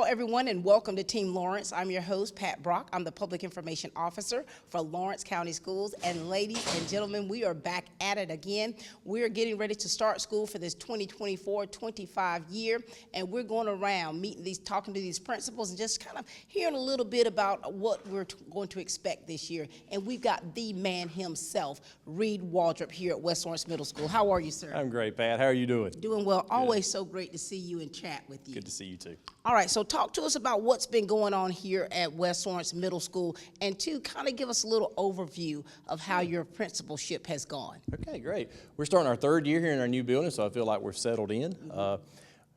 everyone, and welcome to Team Lawrence. I'm your host, Pat Brock. I'm the Public Information Officer for Lawrence County Schools. And ladies and gentlemen, we are back at it again. We're getting ready to start school for this 2024-25 year, and we're going around talking to these principals and just kind of hearing a little bit about what we're going to expect this year. And we've got the man himself, Reed Waldrop, here at West Lawrence Middle School. How are you, sir? I'm great, Pat. How are you doing? Doing well. Good. Always so great to see you and chat with you. Good to see you too. All right, so talk to us about what's been going on here at West Lawrence Middle School, and to kind of give us a little overview of how your principalship has gone. Okay, great. We're starting our third year here in our new building, so I feel like we're settled in.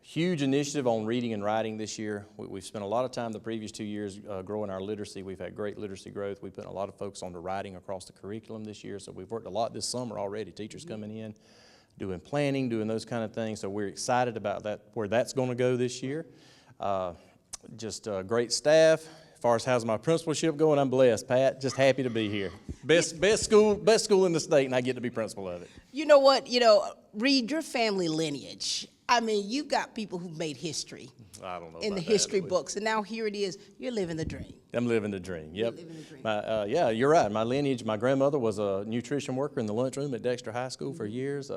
Huge initiative on reading and writing this year. We've spent a lot of time the previous 2 years growing our literacy. We've had great literacy growth. We put a lot of focus on the writing across the curriculum this year, so we've worked a lot this summer already. Teachers coming in, doing planning, doing those kind of things, so we're excited about that, where that's going to go this year. Just great staff. As far as how's my principalship going, I'm blessed, Pat. Just happy to be here. Best school in the state, and I get to be principal of it. You know what? Reed, your family lineage. I mean, you've got people who've made history. I don't know in the history books, and now here it is. You're living the dream. I'm living the dream. Yep. You're living the dream. Yeah, you're right. My lineage. My grandmother was a nutrition worker in the lunchroom at Dexter High School for years.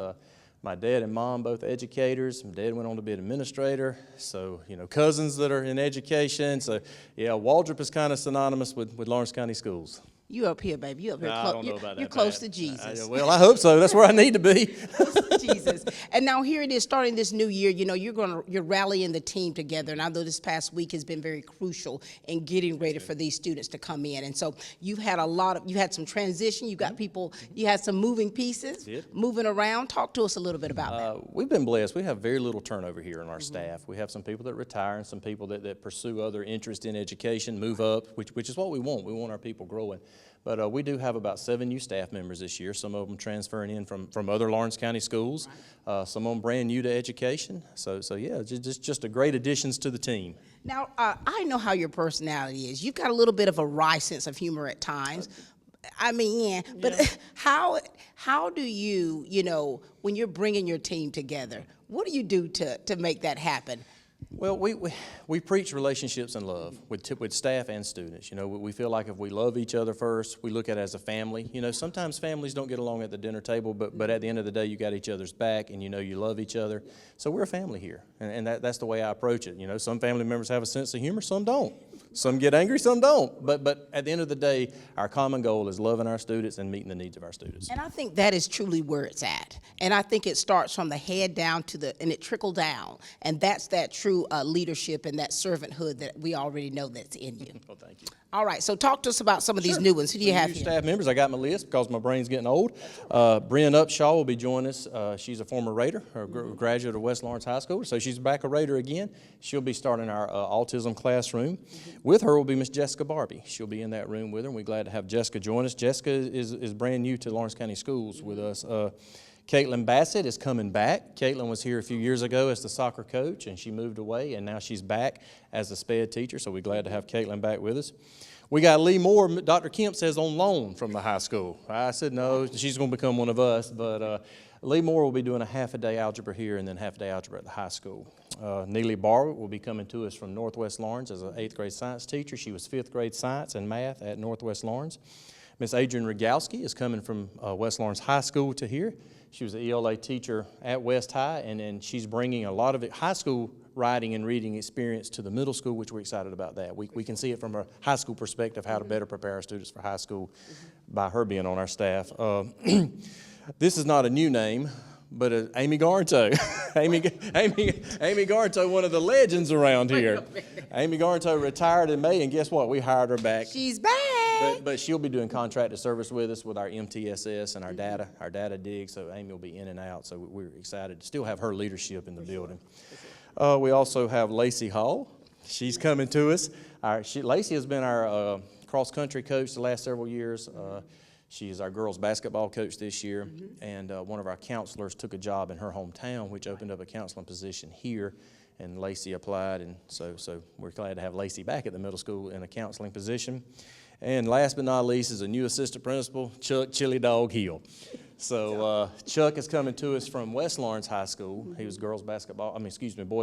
My dad and mom, both educators. My dad went on to be an administrator. So, cousins that are in education. So, yeah, Waldrop is kind of synonymous with Lawrence County Schools. You up here, baby. You up here. I don't know about that, you're close Pat. to Jesus. Well, I hope so. That's where I need to be. Close to Jesus. And now here it is, starting this new year. You're rallying the team together. And I know this past week has been very crucial in getting ready for these students to come in. And so you've had you had some transition. You got people. You had some moving pieces, moving around. Talk to us a little bit about that. We've been blessed. We have very little turnover here in our staff. We have some people that retire and some people that pursue other interests in education, move up, which is what we want. We want our people growing. But we do have about 7 new staff members this year, some of them transferring in from other Lawrence County schools, some of them brand new to education. So yeah, just a great additions to the team. Now, I know how your personality is. You've got a little bit of a wry sense of humor at times. I mean, yeah, but how do you, when you're bringing your team together, what do you do to make that happen? Well, we preach relationships and love with staff and students. We feel like if we love each other first, we look at it as a family. Sometimes families don't get along at the dinner table, but at the end of the day, you got each other's back, and you love each other. So we're a family here, and that's the way I approach it. Some family members have a sense of humor, some don't. Some get angry, some don't. But at the end of the day, our common goal is loving our students and meeting the needs of our students. And I think that is truly where it's at. And I think it starts from the head down and it trickles down. And that's that true leadership and that servanthood that we already know that's in you. Well, thank you. All right, so talk to us about some of these new ones. Who do you have here? Staff members, I got my list because my brain's getting old. Brian Upshaw will be joining us. She's a former Raider, a graduate of West Lawrence High School, so she's back a Raider again. She'll be starting our autism classroom. With her will be Miss Jessica Barbie. She'll be in that room with her, and we're glad to have Jessica join us. Jessica is brand new to Lawrence County Schools with us. Caitlin Bassett is coming back. Caitlin was here a few years ago as the soccer coach, and she moved away, and now she's back as a SPED teacher, so we're glad to have Caitlin back with us. We got Lee Moore, Dr. Kemp says on loan from the high school. I said no, she's going to become one of us, but Lee Moore will be doing a half-a-day algebra here and then half-a-day algebra at the high school. Neely Barwick will be coming to us from Northwest Lawrence as an 8th grade science teacher. She was 5th grade science and math at Northwest Lawrence. Miss Adrian Rogalski is coming from West Lawrence High School to here. She was an ELA teacher at West High, and then she's bringing a lot of high school writing and reading experience to the middle school, which we're excited about that. We can see it from a high school perspective, how to better prepare our students for high school by her being on our staff. This is not a new name, but Amy Garnto. Amy Garnto, one of the legends around here. Amy Garnto retired in May, and guess what? We hired her back. She's back. But she'll be doing contracted service with us with our MTSS and our data dig, so Amy will be in and out, so we're excited to still have her leadership in the building. We also have Lacy Hall. She's coming to us. Lacy has been our cross-country coach the last several years. She is our girls basketball coach this year, and one of our counselors took a job in her hometown, which opened up a counseling position here, and Lacy applied, and so we're glad to have Lacy back at the middle school in a counseling position. And last but not least is a new assistant principal, Chuck Chili Dog Hill. So Chuck is coming to us from West Lawrence High School. He was boys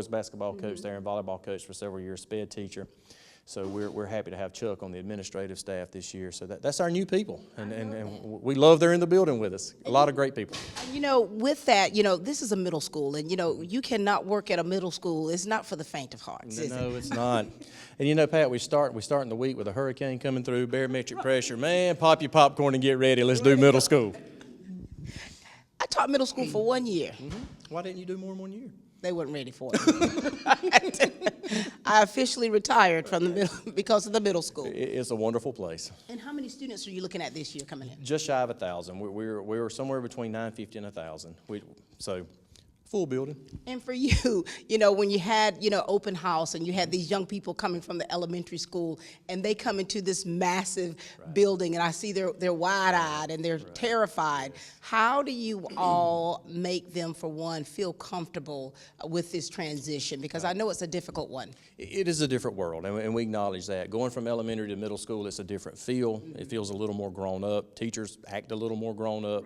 basketball coach there and volleyball coach for several years, sped teacher. So we're happy to have Chuck on the administrative staff this year. So that's our new people, and we love they're in the building with us. A lot of great people. With that, this is a middle school, and you cannot work at a middle school. It's not for the faint of heart. No, it's not. And Pat, we start in the week with a hurricane coming through, barometric pressure. Man, pop your popcorn and get ready. Let's do middle school. I taught middle school for 1 year. Why didn't you do more than 1 year? They weren't ready for it. I officially retired from the middle because of the middle school. It's a wonderful place. And how many students are you looking at this year coming in? Just shy of 1,000. We were somewhere between 950 and 1,000. So full building. And for you, when you had, open house and you had these young people coming from the elementary school and they come into this massive building and I see they're wide-eyed and they're terrified. How do you all make them, for one, feel comfortable with this transition? Because I know it's a difficult one. It is a different world, and we acknowledge that. Going from elementary to middle school, it's a different feel. It feels a little more grown up. Teachers act a little more grown up.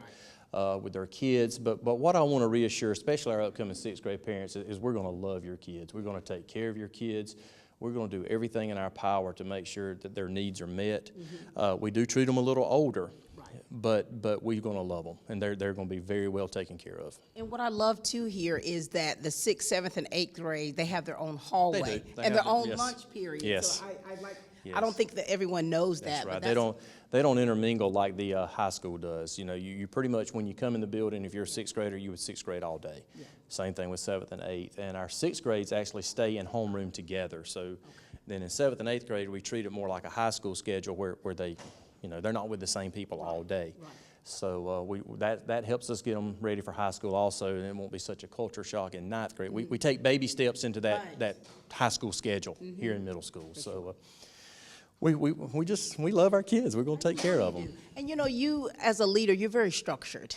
With their kids, but what I want to reassure, especially our upcoming 6th grade parents, is we're going to love your kids. We're going to take care of your kids. We're going to do everything in our power to make sure that their needs are met. We do treat them a little older, but we're going to love them, and they're going to be very well taken care of. And what I love too here is that the 6th, 7th, and 8th grade, they have their own hallway and their own lunch period. Yes. So I don't think that everyone knows That's that. right. But they don't intermingle like the high school does. You pretty much, when you come in the building, if you're a 6th grader, you would 6th grade all day. Yeah. Same thing with 7th and 8th. And our 6th grades actually stay in homeroom together. So then in 7th and 8th grade, we treat it more like a high school schedule where they, they're not with the same people all day. Right. So that helps us get them ready for high school also, and it won't be such a culture shock in 9th grade. We take baby steps into that high school schedule here in middle school. So. We love our kids. We're going to take care of them. And you as a leader, you're very structured.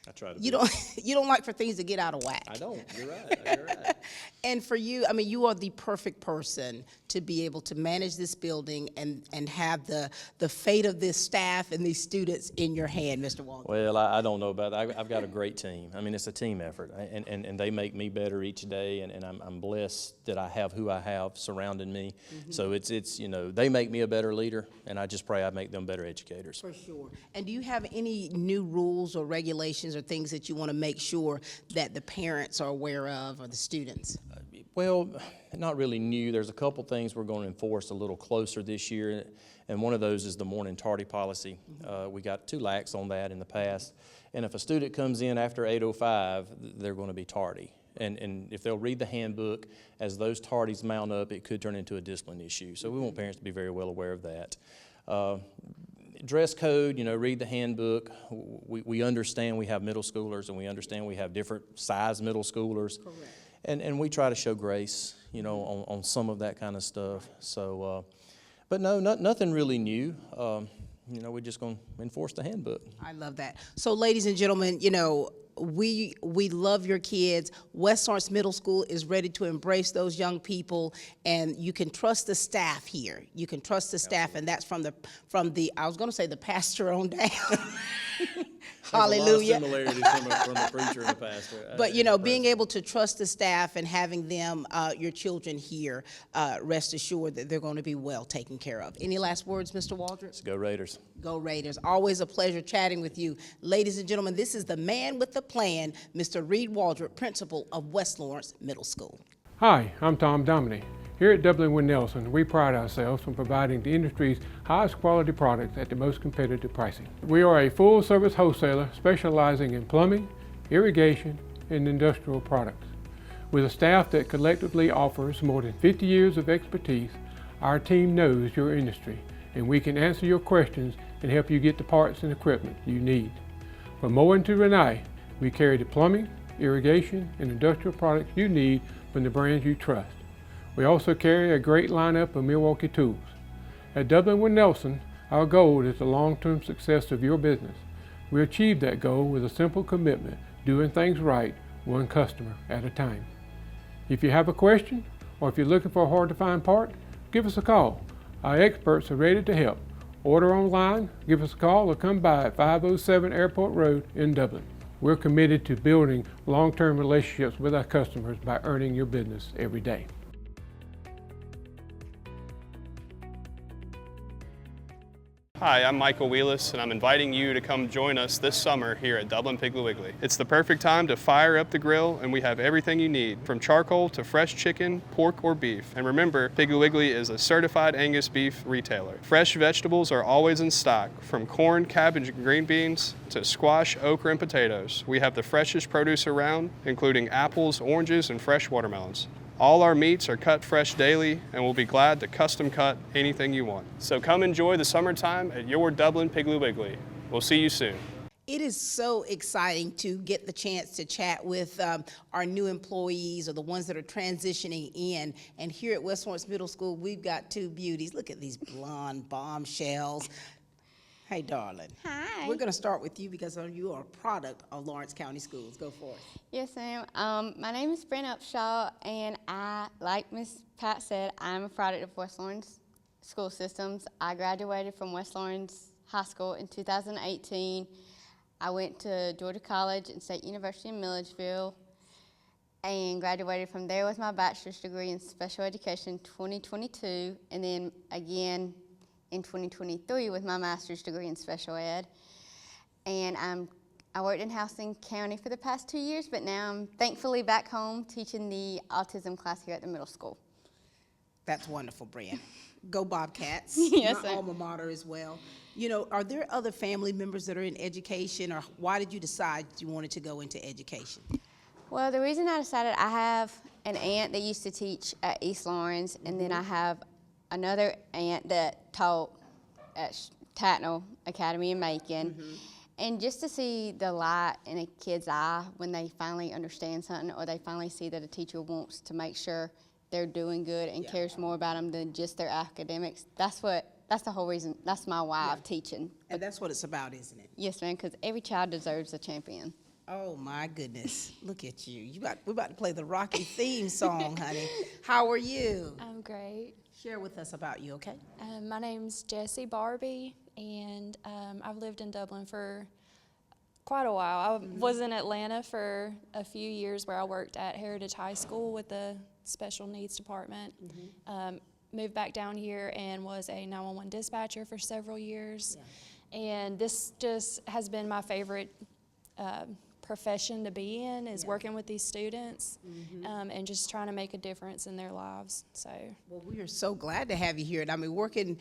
I try to. You don't like for things to get out of whack. I don't. You're right. And for you, you are the perfect person to be able to manage this building and have the fate of this staff and these students in your hand, Mr. Waldron. Well, I don't know about that. I've got a great team. It's a team effort, and they make me better each day, and I'm blessed that I have who I have surrounding me. So it's they make me a better leader, and I just pray I make them better educators. For sure. And do you have any new rules or regulations or things that you want to make sure that the parents are aware of, or the students? Well, not really new. There's a couple things we're going to enforce a little closer this year, and one of those is the morning tardy policy. We got too lax on that in the past, and if a student comes in after 8:05, they're going to be tardy. And if they'll read the handbook, as those tardies mount up, it could turn into a discipline issue. So we want parents to be very well aware of that. Dress code, read the handbook. We understand we have middle schoolers, and we understand we have different size middle schoolers. Correct. And we try to show grace, on some of that kind of stuff. So, but no, nothing really new. We're just going to enforce the handbook. I love that. So, ladies and gentlemen, we love your kids. West Lawrence Middle School is ready to embrace those young people, and you can trust the staff here. You can trust the staff, and that's from the I was going to say the pastor on down. Hallelujah. A lot of similarities from the preacher and the pastor. But being able to trust the staff and having them, your children here, rest assured that they're going to be well taken care of. Any last words, Mr. Waldron? Let's go Raiders. Go Raiders. Always a pleasure chatting with you. Ladies and gentlemen, this is the man with the plan, Mr. Reed Waldron, principal of West Lawrence Middle School. Hi, I'm Tom Dominy. Here at Dublin Nissan, we pride ourselves on providing the industry's highest quality products at the most competitive pricing. We are a full-service wholesaler specializing in plumbing, irrigation, and industrial products. With a staff that collectively offers more than 50 years of expertise, our team knows your industry, and we can answer your questions and help you get the parts and equipment you need. From mowing to Renee, we carry the plumbing, irrigation, and industrial products you need from the brands you trust. We also carry a great lineup of Milwaukee tools. At Dublin Nissan, our goal is the long-term success of your business. We achieve that goal with a simple commitment, doing things right, one customer at a time. If you have a question, or if you're looking for a hard-to-find part, give us a call. Our experts are ready to help. Order online, give us a call, or come by at 507 Airport Road in Dublin. We're committed to building long-term relationships with our customers by earning your business every day. Hi, I'm Michael Wheelis, and I'm inviting you to come join us this summer here at Dublin Pig Wiggly. It's the perfect time to fire up the grill, and we have everything you need, from charcoal to fresh chicken, pork, or beef. And remember, Piggly Wiggly is a certified Angus beef retailer. Fresh vegetables are always in stock, from corn, cabbage, and green beans to squash, okra, and potatoes. We have the freshest produce around, including apples, oranges, and fresh watermelons. All our meats are cut fresh daily, and we'll be glad to custom cut anything you want. So come enjoy the summertime at your Dublin Piggly Wiggly. We'll see you soon. It is so exciting to get the chance to chat with our new employees or the ones that are transitioning in. And here at West Lawrence Middle School, we've got two beauties. Look at these blonde bombshells. Hey, darling. Hi. We're going to start with you because you are a product of Lawrence County Schools. Go for it. Yes, ma'am. My name is Brent Upshaw, and like Miss Pat said, I'm a product of West Lawrence School Systems. I graduated from West Lawrence High School in 2018. I went to Georgia College and State University in Milledgeville and graduated from there with my bachelor's degree in special education 2022, and then again in 2023 with my master's degree in special ed. And I worked in Houston County for the past 2 years, but now I'm thankfully back home teaching the autism class here at the middle school. That's wonderful, Brian. Go Bobcats. Yes, My sir. alma mater as well. You know, are there other family members that are in education, or why did you decide you wanted to go into education? Well, the reason I decided, I have an aunt that used to teach at East Lawrence, and then I have another aunt that taught at Tatnall Academy in Macon. And just to see the light in a kid's eye when they finally understand something, or they finally see that a teacher wants to make sure they're doing good and cares more about them than just their academics, that's the whole reason, that's my why of teaching. And that's what it's about, isn't it? Yes, ma'am, because every child deserves a champion. Oh my goodness, look at you. We're about to play the Rocky theme song, honey. How are you? I'm great. Share with us about you, okay? My name's Jessie Barbie, and I've lived in Dublin for quite a while. I was in Atlanta for a few years where I worked at Heritage High School with the special needs department. Moved back down here and was a 911 dispatcher for several years. And this just has been my favorite profession to be in, is working with these students and just trying to make a difference in their lives. So, Well, we are so glad to have you here. And I mean, working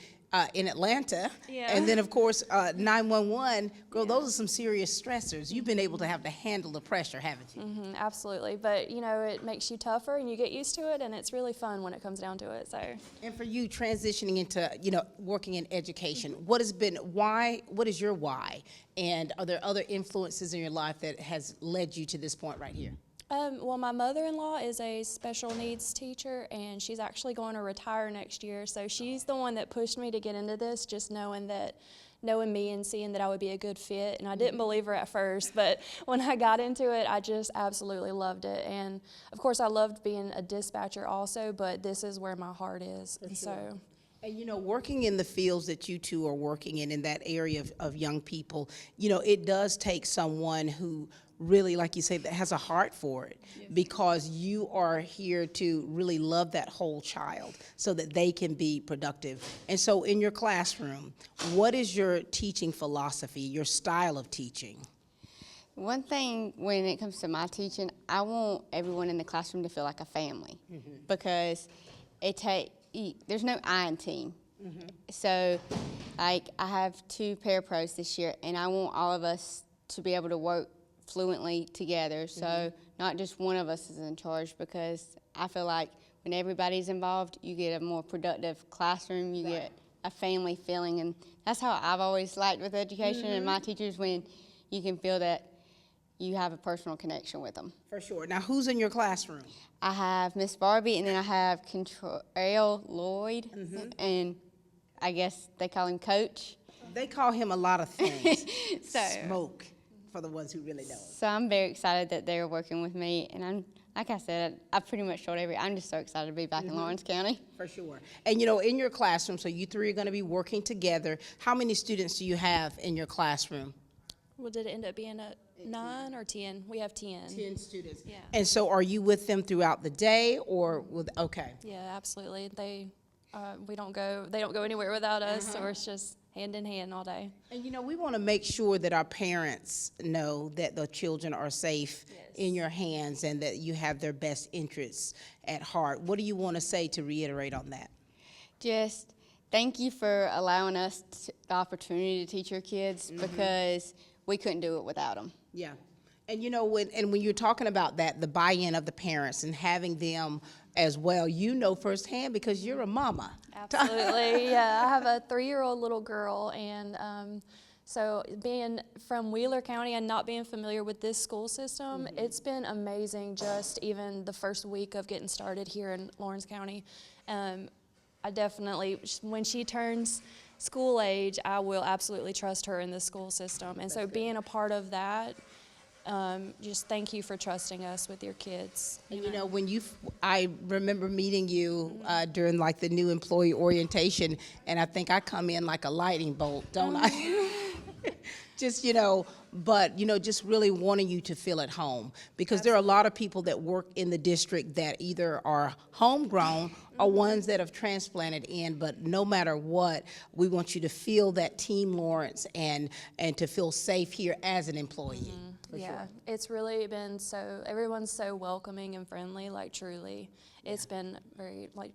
in Atlanta, Yeah. and then of course 911. Girl, those are some serious stressors. You've been able to have to handle the pressure, haven't you? absolutely. But you know, it makes you tougher and you get used to it, and it's really fun when it comes down to it. So, And for you transitioning into working in education, what is your why? And are there other influences in your life that has led you to this point right here? well, my mother-in-law is a special needs teacher, and she's actually going to retire next year. So she's the one that pushed me to get into this, just knowing me and seeing that I would be a good fit. And I didn't believe her at first, but when I got into it, I just absolutely loved it. And of course, I loved being a dispatcher also, but this is where my heart is. And so. And working in the fields that you two are working in that area of young people, it does take someone who really, like you say, that has a heart for it, because you are here to really love that whole child so that they can be productive. And so in your classroom, what is your teaching philosophy, your style of teaching? One thing when it comes to my teaching, I want everyone in the classroom to feel like a family, because there's no I in team. So, like, I have 2 parapros this year, and I want all of us to be able to work fluently together. So not just one of us is in charge, because I feel like when everybody's involved, you get a more productive classroom, you get a family feeling, and that's how I've always liked with education and my teachers, when you can feel that you have a personal connection with them. For sure. Now, who's in your classroom? I have Miss Barbie, and then I have Contrell Lloyd, and I guess they call him Coach. They call him a lot of things. So, Smoke, for the ones who really know. so I'm very excited that they're working with me, and like I said, I pretty much told I'm just so excited to be back in Lawrence County. For sure. And you know, in your classroom, so you three are going to be working together. How many students do you have in your classroom? Well, did it end up being a 9 or 10? We have 10. 10 students. Yeah. And so are you with them throughout the day or with, okay. Yeah, absolutely. They don't go anywhere without us, so it's just hand in hand all day. And you know, we want to make sure that our parents know that the children are safe in your hands and that you have their best interests at heart. What do you want to say to reiterate on that? Just thank you for allowing us the opportunity to teach your kids because we couldn't do it without them. Yeah. And you know, when you're talking about that, the buy-in of the parents and having them as well, you know firsthand because you're a mama. Absolutely, yeah. I have a 3-year-old little girl, and so being from Wheeler County and not being familiar with this school system, it's been amazing just even the first week of getting started here in Lawrence County. I definitely, when she turns school age, I will absolutely trust her in the school system. And so being a part of that, just thank you for trusting us with your kids. And you know, when I remember meeting you during like the new employee orientation, and I think I come in like a lightning bolt, don't I? Just, you know, but, you know, just really wanting you to feel at home because there are a lot of people that work in the district that either are homegrown or ones that have transplanted in, but no matter what, we want you to feel that Team Lawrence and to feel safe here as an employee. Yeah, it's really been everyone's so welcoming and friendly, like truly. It's been very, like,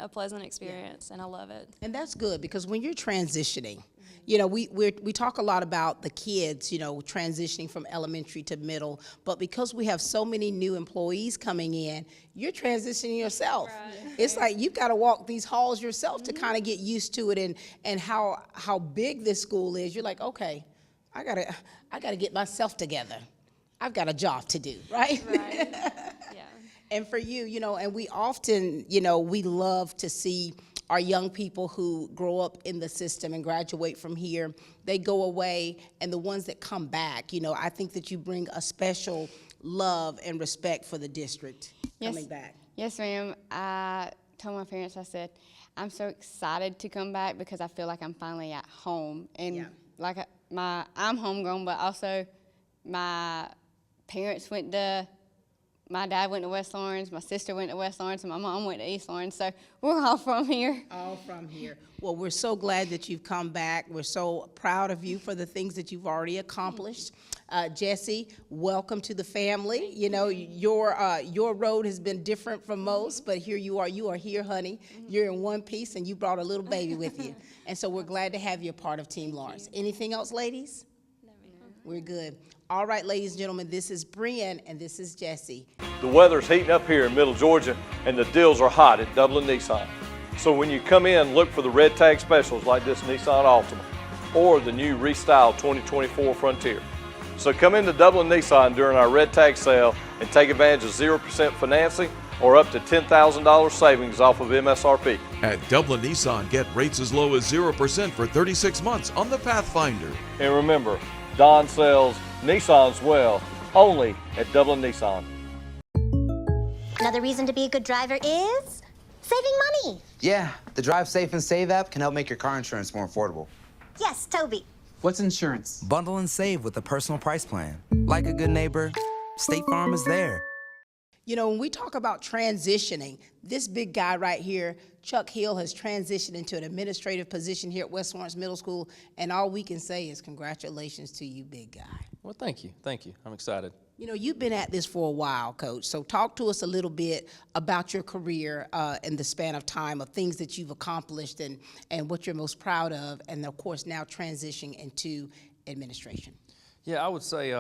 a pleasant experience, and I love it. And that's good because when you're transitioning, you know, we talk a lot about the kids, you know, transitioning from elementary to middle, but because we have so many new employees coming in, you're transitioning yourself. Right. It's like you've got to walk these halls yourself to kind of get used to it and how big this school is. You're like, okay, I gotta get myself together. I've got a job to do, right? Right. Yeah. And for you, you know, and we often, you know, we love to see our young people who grow up in the system and graduate from here, they go away, and the ones that come back, you know, I think that you bring a special love and respect for the district coming back. Yes, ma'am. I told my parents, I said, I'm so excited to come back because I feel like I'm finally at home. And like I'm homegrown, but also my parents my dad went to West Lawrence, my sister went to West Lawrence, and my mom went to East Lawrence, so we're all from here. All from here. Well, we're so glad that you've come back. We're so proud of you for the things that you've already accomplished. Jessie, welcome to the family. You know, your road has been different from most, but here you are. You are here, honey. You're in one piece, and you brought a little baby with you. And so we're glad to have you a part of Team Lawrence. Anything else, ladies? No. We're good. All right, ladies and gentlemen, this is Brian, and this is Jessie. The weather's heating up here in Middle Georgia, and the deals are hot at Dublin Nissan. So when you come in, look for the red tag specials like this Nissan Altima or the new restyled 2024 Frontier. So come into Dublin Nissan during our red tag sale and take advantage of 0% financing or up to $10,000 savings off of MSRP. At Dublin Nissan, get rates as low as 0% for 36 months on the Pathfinder. And remember, Don sells Nissans well, only at Dublin Nissan. Another reason to be a good driver is saving money. Yeah, the Drive Safe and Save app can help make your car insurance more affordable. Yes, Toby. What's insurance? Bundle and save with a personal price plan. Like a good neighbor, State Farm is there. You know, when we talk about transitioning, this big guy right here, Chuck Hill, has transitioned into an administrative position here at West Lawrence Middle School, and all we can say is congratulations to you, big guy. Well, thank you. Thank you. I'm excited. You know, you've been at this for a while, Coach, so talk to us a little bit about your career in the span of time of things that you've accomplished and what you're most proud of, and of course now transitioning into administration. Yeah, I would say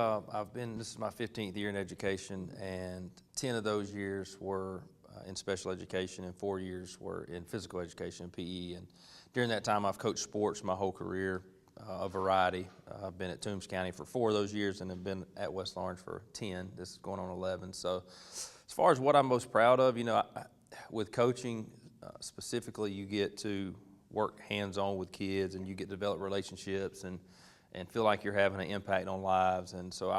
this is my 15th year in education, and 10 of those years were in special education, and 4 years were in physical education, PE. And during that time, I've coached sports my whole career, a variety. I've been at Toombs County for 4 of those years, and have been at West Lawrence for 10. This is going on 11. So as far as what I'm most proud of, you know, with coaching specifically, you get to work hands-on with kids, and you get to develop relationships and feel like you're having an impact on lives. And so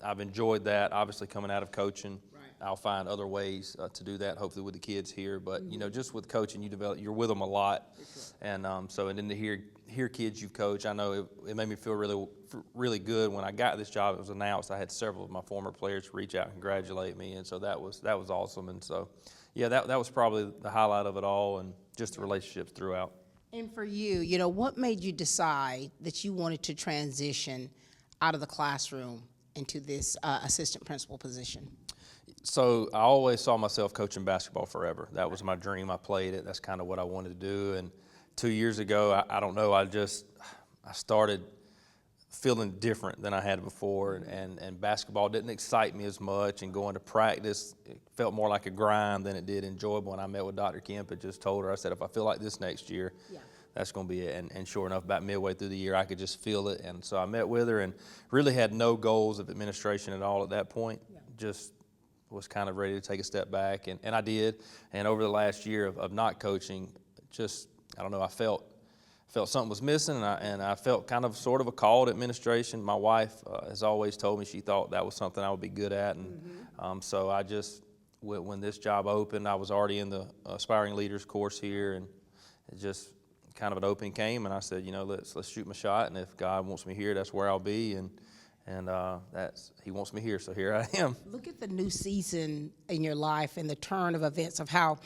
I've enjoyed that, obviously coming out of coaching. I'll find other ways to do that, hopefully with the kids here. But you know, just with coaching, you're with them a lot, and and then to hear kids you've coached, I know it made me feel really good when I got this job. It was announced. I had several of my former players reach out and congratulate me, and so that was awesome. And so, yeah, that was probably the highlight of it all, and just the relationships throughout. And for you, you know, what made you decide that you wanted to transition out of the classroom into this assistant principal position? So I always saw myself coaching basketball forever. That was my dream. I played it. That's kind of what I wanted to do. And 2 years ago, I don't know, I started feeling different than I had before, and basketball didn't excite me as much, and going to practice, it felt more like a grind than it did enjoyable. And I met with Dr. Kemp and just told her, I said, if I feel like this next year, that's going to be it. And sure enough, about midway through the year, I could just feel it. And so I met with her and really had no goals of administration at all at that point. Just was kind of ready to take a step back, and I did. And over the last year of not coaching, just, I don't know, I felt something was missing, and I felt kind of sort of a call to administration. My wife has always told me she thought that was something I would be good at, and so I just, when this job opened, I was already in the Aspiring Leaders course here, and it just kind of an opening came, and I said, you know, let's shoot my shot, and if God wants me here, that's where I'll be, and He wants me here, so here I am. Look at the new season in your life and the turn of events of how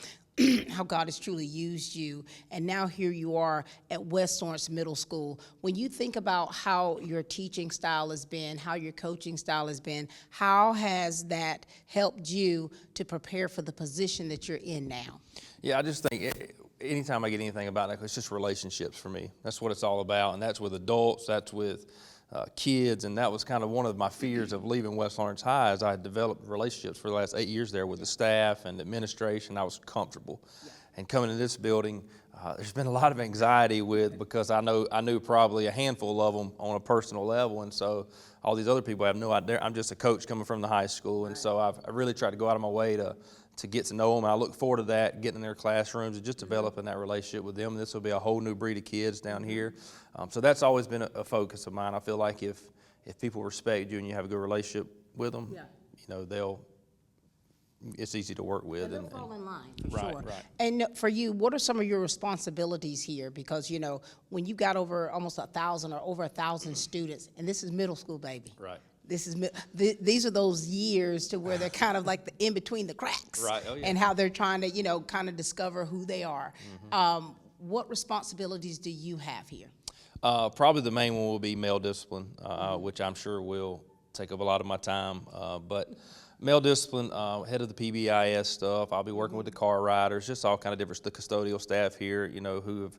God has truly used you, and now here you are at West Lawrence Middle School. When you think about how your teaching style has been, how your coaching style has been, how has that helped you to prepare for the position that you're in now? Yeah, I just think anytime I get anything about it, it's just relationships for me. That's what it's all about, and that's with adults, that's with kids, and that was kind of one of my fears of leaving West Lawrence High, as I had developed relationships for the last 8 years there with the staff and the administration. I was comfortable. And coming to this building, there's been a lot of anxiety because I knew probably a handful of them on a personal level, and so all these other people have no idea. I'm just a coach coming from the high school, and so I really tried to go out of my way to get to know them. And I look forward to that, getting in their classrooms and just developing that relationship with them. This will be a whole new breed of kids down here. So that's always been a focus of mine. I feel like if people respect you and you have a good relationship with them, you know, it's easy to work with. They'll fall in line, for right, sure. Right. And for you, what are some of your responsibilities here? Because, you know, when you've got over almost 1,000 or over 1,000 students, and this is middle school, baby. Right. These are those years to where they're kind of like in between the cracks. Right. Oh, yeah. And how they're trying to, you know, kind of discover who they are. What responsibilities do you have here? Probably the main one will be male discipline, which I'm sure will take up a lot of my time. But male discipline, head of the PBIS stuff. I'll be working with the car riders, just all kind of different, the custodial staff here, you know, who have,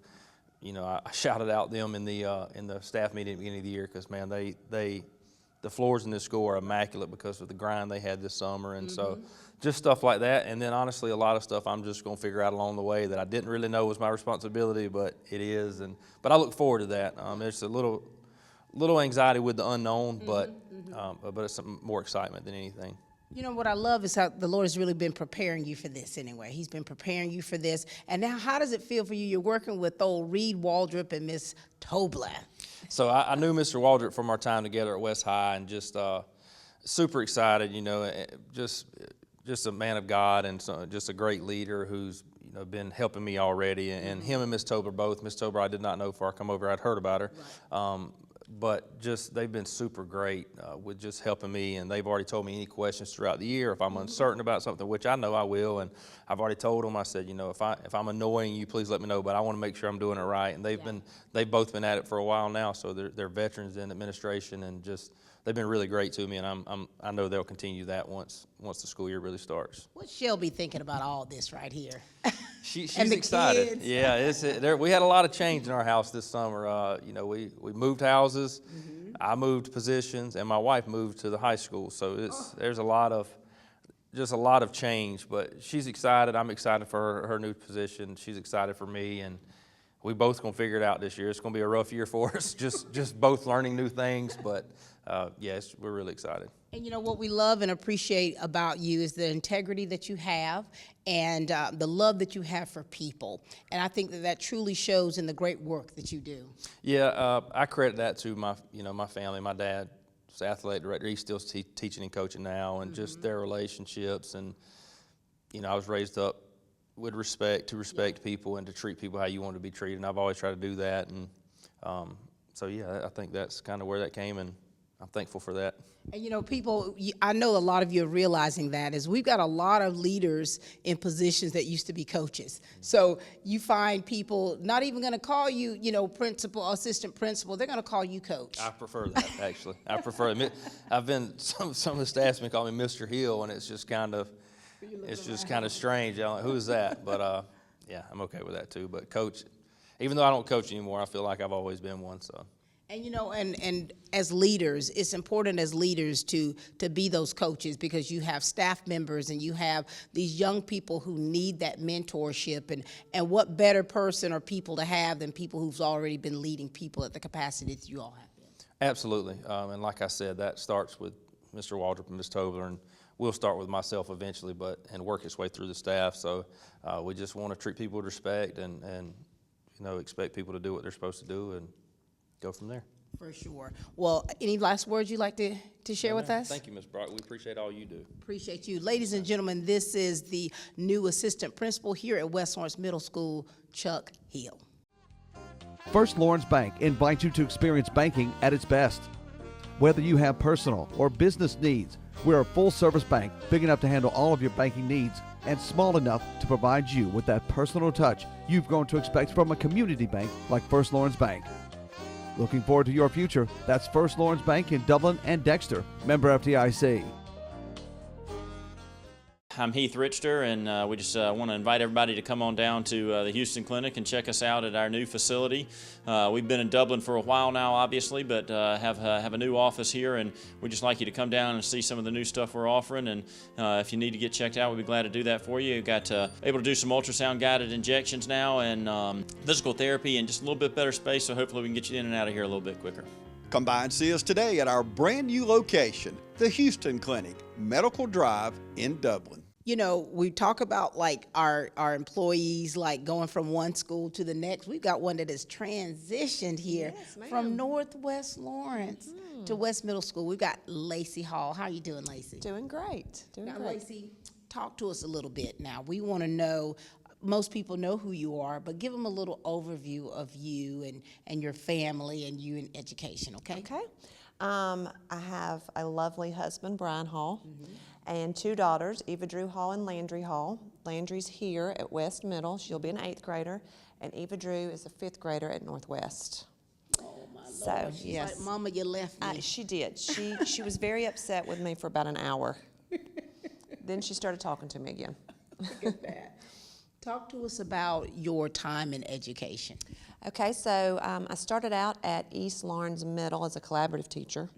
you know, I shouted out them in the staff meeting at the beginning of the year, because, man, the floors in this school are immaculate because of the grind they had this summer, and so just stuff like that. And then honestly, a lot of stuff I'm just going to figure out along the way that I didn't really know was my responsibility, but it is. But I look forward to that. There's a little anxiety with the unknown, but it's some more excitement than anything. You know, what I love is how the Lord has really been preparing you for this anyway. He's been preparing you for this. And now, how does it feel for you? You're working with old Reed Waldrop and Miss Tobler. So I knew Mr. Waldrop from our time together at West High, and just super excited, you know, just a man of God, and so just a great leader who's, you know, been helping me already. And him and Miss Tobler both. Miss Tobler I did not know before I come over. I'd heard about her. Right. But just they've been super great with just helping me, and they've already told me any questions throughout the year if I'm uncertain about something, which I know I will. And I've already told them, I said, you know, if I'm annoying you, please let me know, but I want to make sure I'm doing it right. And they've both been at it for a while now, so they're veterans in administration, and just they've been really great to me, and I know they'll continue that once the school year really starts. What's Shelby thinking about all this right here? She's and the excited. Kids. Yeah, we had a lot of change in our house this summer. You know, we moved houses, I moved positions, and my wife moved to the high school. So there's a lot of change. But she's excited. I'm excited for her new position. She's excited for me, and we both gonna figure it out this year. It's gonna be a rough year for us, just both learning new things. But yes, we're really excited. And you know, what we love and appreciate about you is the integrity that you have, and the love that you have for people. And I think that truly shows in the great work that you do. Yeah, I credit that to my family. My dad was the athletic director. He's still teaching and coaching now, and just their relationships. And, you know, I was raised up with respect, to respect people and to treat people how you want to be treated. And I've always tried to do that. And so, yeah, I think that's kind of where that came, and I'm thankful for that. And you know, people, I know a lot of you are realizing that is we've got a lot of leaders in positions that used to be coaches. So you find people not even going to call you, you know, principal, assistant principal. They're going to call you coach. I prefer that, actually. I prefer it. I've been, some of the staff's been calling me Mr. Hill, and it's just kind of strange. I'm like, who is that? But yeah, I'm okay with that too. But coach, even though I don't coach anymore, I feel like I've always been one. So. And you know, and as leaders, it's important as leaders to be those coaches, because you have staff members and you have these young people who need that mentorship, and what better person or people to have than people who've already been leading people at the capacity that you all have been. Absolutely, and like I said, that starts with Mr. Waldrop and Ms. Tobler, and we'll start with myself eventually, and work its way through the staff. So we just want to treat people with respect and you know, expect people to do what they're supposed to do and go from there. For sure. Well, any last words you'd like to share with us? Thank you, Ms. Brock. We appreciate all you do. Appreciate you. Ladies and gentlemen, this is the new assistant principal here at West Lawrence Middle School, Chuck Hill. First Lawrence Bank invites you to experience banking at its best. Whether you have personal or business needs, we're a full-service bank big enough to handle all of your banking needs and small enough to provide you with that personal touch you've grown to expect from a community bank like First Lawrence Bank. Looking forward to your future. That's First Lawrence Bank in Dublin and Dexter. Member FDIC. I'm Heath Richter, and we just want to invite everybody to come on down to the Houston Clinic and check us out at our new facility. We've been in Dublin for a while now, obviously, but have a new office here, and we'd just like you to come down and see some of the new stuff we're offering. And if you need to get checked out, we'd be glad to do that for you. We've got able to do some ultrasound guided injections now, and physical therapy, and just a little bit better space, so hopefully we can get you in and out of here a little bit quicker. Come by and see us today at our brand new location, the Houston Clinic, Medical Drive in Dublin. You know, we talk about like our employees like going from one school to the next. We've got one that has transitioned here from Northwest Lawrence to West Middle School. We've got Lacy Hall. How are you doing, Lacy? Doing great. Now, Lacy, talk to us a little bit now. We want to know, most people know who you are, but give them a little overview of you and your family and you in education, okay? Okay. I have a lovely husband, Brian Hall, and two daughters, Eva Drew Hall and Landry Hall. Landry's here at West Middle. She'll be an 8th grader, and Eva Drew is a 5th grader at Northwest. Oh, my Lord. So, She's yes. like, Mama, you left me. She did. She was very upset with me for about an hour. Then she started talking to me again. Look at that. Talk to us about your time in education. Okay, so I started out at East Lawrence Middle as a collaborative teacher.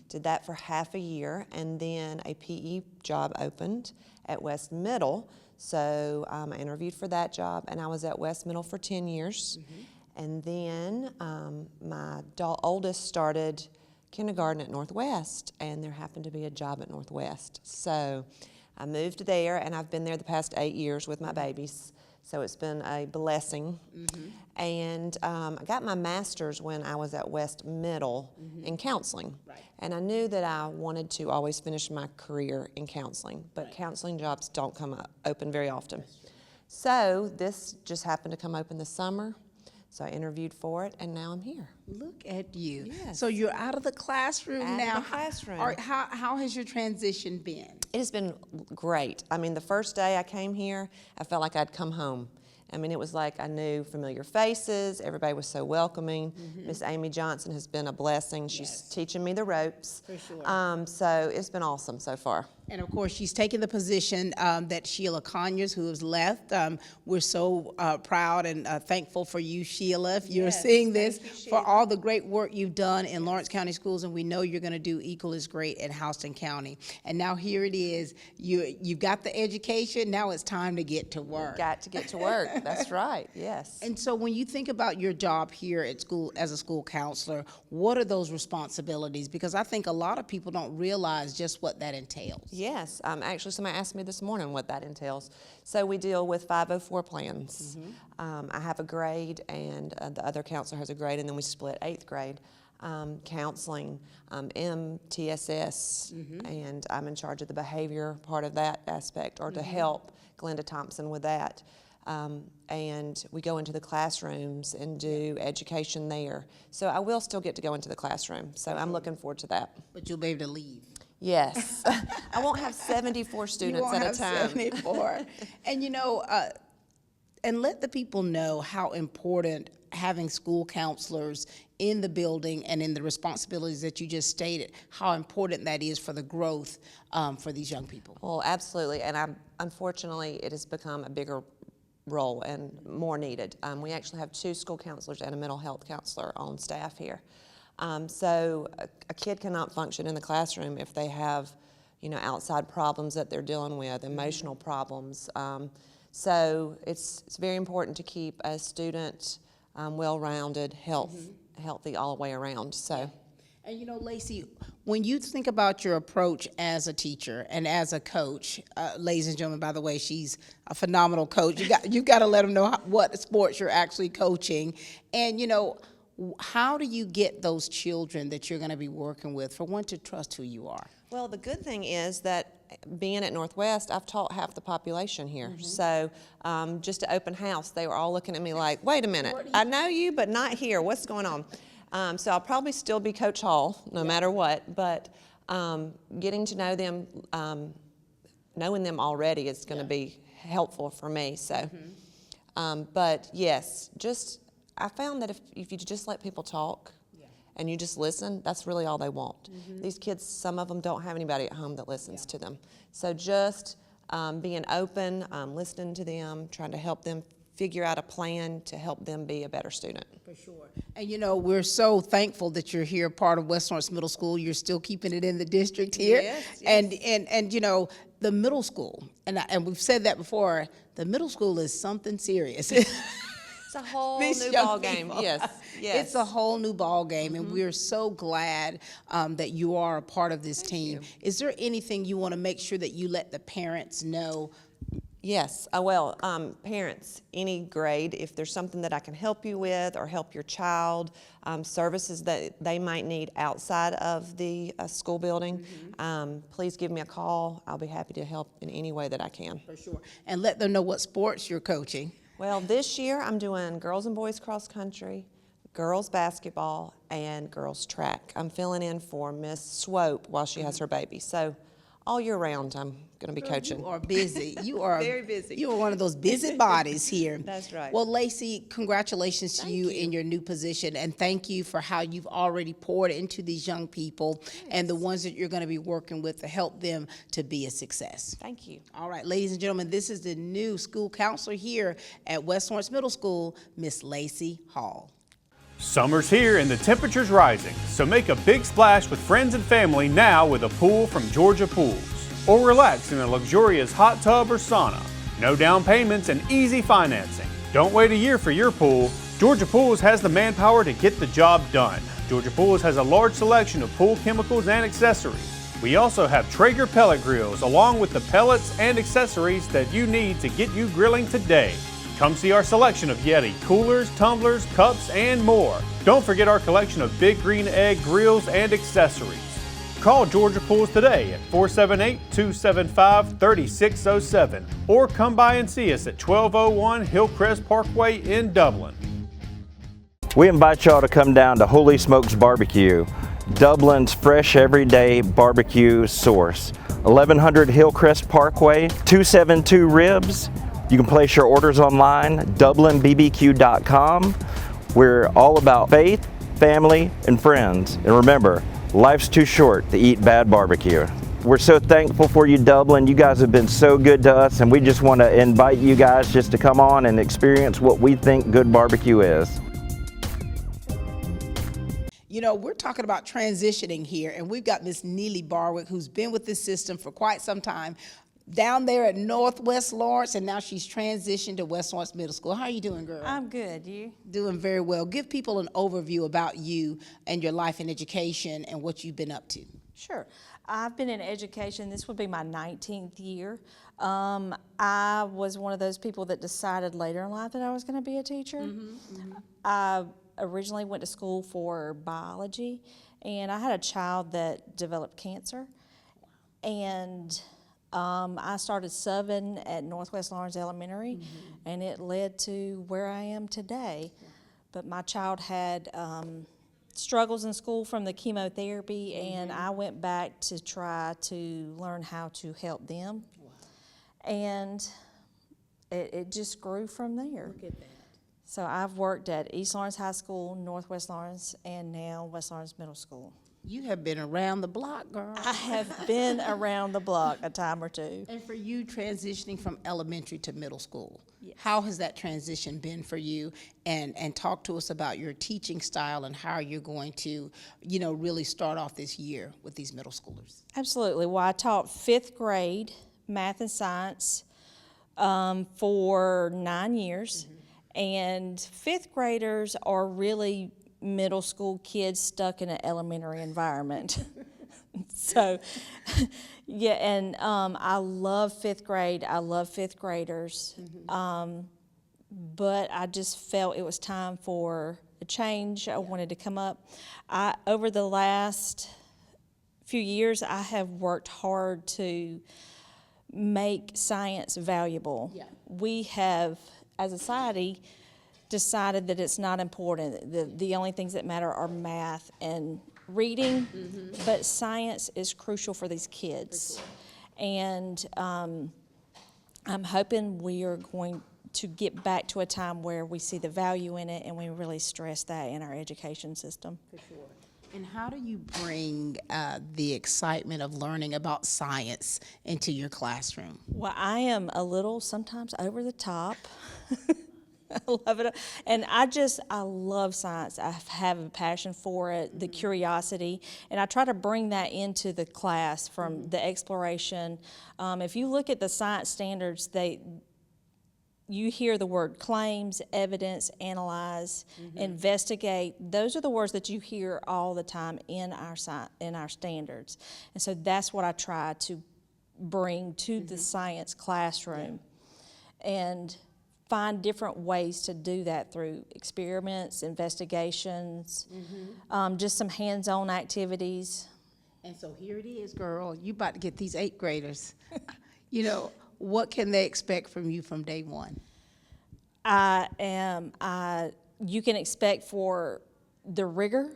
Did that for half a year, and then a PE job opened at West Middle. So I interviewed for that job, and I was at West Middle for 10 years. And then my oldest started kindergarten at Northwest, and there happened to be a job at Northwest. So I moved there, and I've been there the past 8 years with my babies. So it's been a blessing. And I got my master's when I was at West Middle in counseling. And I knew that I wanted to always finish my career in counseling, but counseling jobs don't come open very often. So this just happened to come open this summer. So I interviewed for it, and now I'm here. Look at you. Yes. So you're out of the classroom now. Out of the classroom. How has your transition been? It has been great. I mean, the first day I came here, I felt like I'd come home. I mean, it was like I knew familiar faces. Everybody was so welcoming. Miss Amy Johnson has been a blessing. She's teaching me the ropes. For sure. So it's been awesome so far. And of course, she's taken the position that Sheila Conyers, who has left. We're so proud and thankful for you, Sheila, if you're seeing this, for all the great work you've done in Lawrence County Schools, and we know you're going to do equal as great at Houston County. And now here it is. You've got the education. Now it's time to get to work. Got to get to work. That's right. Yes. And so when you think about your job here at school as a school counselor, what are those responsibilities? Because I think a lot of people don't realize just what that entails. Yes, actually somebody asked me this morning what that entails. So we deal with 504 plans. I have a grade, and the other counselor has a grade, and then we split 8th grade. counseling, MTSS, and I'm in charge of the behavior part of that aspect, or to help Glenda Thompson with that. And we go into the classrooms and do education there. So I will still get to go into the classroom. So I'm looking forward to that. But you'll be able to leave. Yes. I won't have 74 students at a time. 74. And you know, and let the people know how important having school counselors in the building and in the responsibilities that you just stated, how important that is for the growth for these young people. Well, absolutely. And unfortunately, it has become a bigger role and more needed. We actually have 2 school counselors and a mental health counselor on staff here. So a kid cannot function in the classroom if they have, you know, outside problems that they're dealing with, emotional problems. So it's very important to keep a student well-rounded, healthy all the way around. So. And you know, Lacy, when you think about your approach as a teacher and as a coach, ladies and gentlemen, by the way, she's a phenomenal coach. You got to let them know what sports you're actually coaching. And you know, how do you get those children that you're going to be working with, for one, to trust who you are? Well, the good thing is that being at Northwest, I've taught half the population here. So just an open house, they were all looking at me like, wait a minute, I know you, but not here. What's going on? So I'll probably still be Coach Hall no matter what, but getting to know them, knowing them already is going to be helpful for me. So, but yes, I found that if you just let people talk and you just listen, that's really all they want. These kids, some of them don't have anybody at home that listens to them. So just being open, listening to them, trying to help them figure out a plan to help them be a better student. For sure. And you know, we're so thankful that you're here, part of West Lawrence Middle School. You're still keeping it in the district here. Yes. And you know, the middle school, and we've said that before, the middle school is something serious. It's a whole new ball game. Yes. It's a whole new ball game, and we're so glad that you are a part of this team. Is there anything you want to make sure that you let the parents know? Yes, well, parents, any grade, if there's something that I can help you with or help your child, services that they might need outside of the school building, please give me a call. I'll be happy to help in any way that I can. For sure. And let them know what sports you're coaching. Well, this year I'm doing girls and boys cross country, girls basketball, and girls track. I'm filling in for Miss Swope while she has her baby. So all year round, I'm going to be coaching. You are busy. You are very busy. You are one of those busy bodies here. That's right. Well, Lacy, congratulations to you in your new position, and thank you for how you've already poured into these young people and the ones that you're going to be working with to help them to be a success. Thank you. All right, ladies and gentlemen, this is the new school counselor here at West Lawrence Middle School, Miss Lacy Hall. Summer's here and the temperature's rising, so make a big splash with friends and family now with a pool from Georgia Pools. Or relax in a luxurious hot tub or sauna. No down payments and easy financing. Don't wait a year for your pool. Georgia Pools has the manpower to get the job done. Georgia Pools has a large selection of pool chemicals and accessories. We also have Traeger pellet grills along with the pellets and accessories that you need to get you grilling today. Come see our selection of Yeti coolers, tumblers, cups, and more. Don't forget our collection of Big Green Egg grills and accessories. Call Georgia Pools today at 478-275-3607 or come by and see us at 1201 Hillcrest Parkway in Dublin. We invite y'all to come down to Holy Smokes Barbecue, Dublin's fresh everyday barbecue source. 1100 Hillcrest Parkway, 272 ribs. You can place your orders online, DublinBBQ.com. We're all about faith, family, and friends. And remember, life's too short to eat bad barbecue. We're so thankful for you, Dublin. You guys have been so good to us, and we just want to invite you guys just to come on and experience what we think good barbecue is. You know, we're talking about transitioning here, and we've got Miss Neely Barwick, who's been with this system for quite some time, down there at Northwest Lawrence, and now she's transitioned to West Lawrence Middle School. How are you doing, girl? I'm good. You? Doing very well. Give people an overview about you and your life in education and what you've been up to. Sure. I've been in education. This would be my 19th year. I was one of those people that decided later in life that I was going to be a teacher. I originally went to school for biology, and I had a child that developed cancer, and I started subbing at Northwest Lawrence Elementary, and it led to where I am today. But my child had struggles in school from the chemotherapy, and I went back to try to learn how to help them. And it just grew from there. Look at that. So I've worked at East Lawrence High School, Northwest Lawrence, and now West Lawrence Middle School. You have been around the block, girl. I have been around the block a time or two. And for you transitioning from elementary to middle school, how has that transition been for you? And talk to us about your teaching style and how you're going to, really start off this year with these middle schoolers. Absolutely. Well, I taught 5th grade math and science for 9 years. And 5th graders are really middle school kids stuck in an elementary environment. So, yeah, and I love 5th grade. I love 5th graders. But I just felt it was time for a change. I wanted to come up. Over the last few years, I have worked hard to make science valuable. We have, as a society, decided that it's not important. The only things that matter are math and reading, but science is crucial for these kids. And I'm hoping we are going to get back to a time where we see the value in it and we really stress that in our education system. For sure. And how do you bring the excitement of learning about science into your classroom? Well, I am a little sometimes over the top. I love it. And I love science. I have a passion for it, the curiosity, and I try to bring that into the class from the exploration. If you look at the science standards, you hear the word claims, evidence, analyze, investigate. Those are the words that you hear all the time in our standards. And so that's what I try to bring to the science classroom. And find different ways to do that through experiments, investigations, just some hands-on activities. And so here it is, girl. You about to get these 8th graders. What can they expect from you from day one? You can expect for the rigor.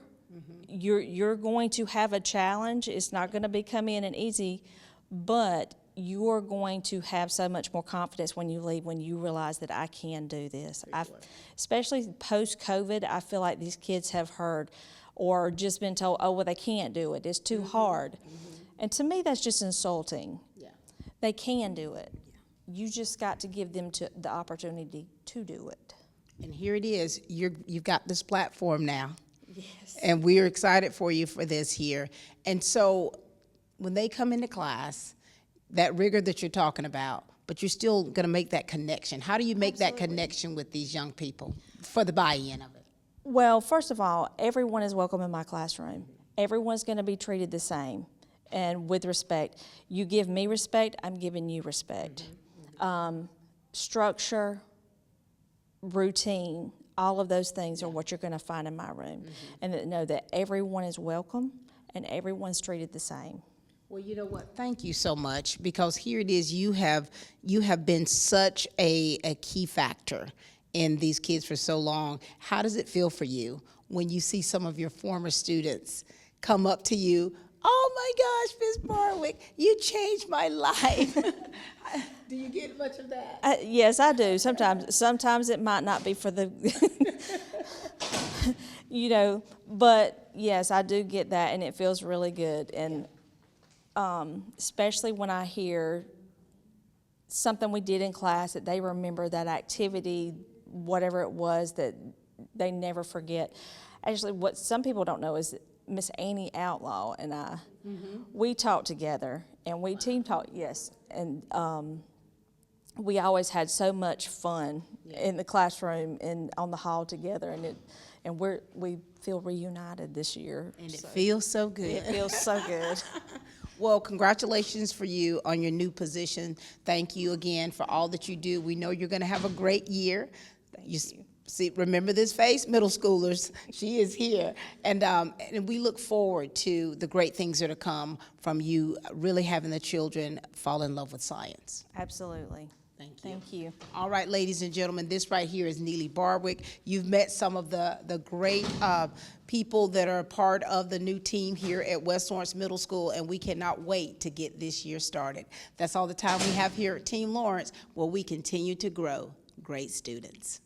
You're going to have a challenge. It's not going to be come in and easy, but you're going to have so much more confidence when you leave, when you realize that I can do this. Especially post-COVID, I feel like these kids have heard or just been told, oh, well, they can't do it. It's too hard. And to me, that's just insulting. They can do it. You just got to give them the opportunity to do it. And here it is. You've got this platform now. Yes. And we're excited for you for this here. And so when they come into class, that rigor that you're talking about, but you're still going to make that connection. How do you make that connection with these young people for the buy-in of it? Well, first of all, everyone is welcome in my classroom. Everyone's going to be treated the same and with respect. You give me respect, I'm giving you respect. Structure, routine, all of those things are what you're going to find in my room. And know that everyone is welcome and everyone's treated the same. Well, you know what? Thank you so much, because here it is. You have been such a key factor in these kids for so long. How does it feel for you when you see some of your former students come up to you? Oh my gosh, Ms. Barwick, you changed my life. Do you get much of that? Yes, I do. Sometimes it might not be for the, but yes, I do get that, and it feels really good. And especially when I hear something we did in class that they remember that activity, whatever it was, that they never forget. Actually, what some people don't know is that Miss Annie Outlaw and I, we taught together, and we team taught, yes, and we always had so much fun in the classroom and on the hall together, and we feel reunited this year. And it feels so good. It feels so good. Well, congratulations for you on your new position. Thank you again for all that you do. We know you're going to have a great year. Thank you. See, remember this face, middle schoolers. She is here, and we look forward to the great things that are to come from you really having the children fall in love with science. Absolutely. Thank you. Thank you. All right, ladies and gentlemen, this right here is Neely Barwick. You've met some of the great people that are part of the new team here at West Lawrence Middle School, and we cannot wait to get this year started. That's all the time we have here at Team Lawrence, where we continue to grow great students.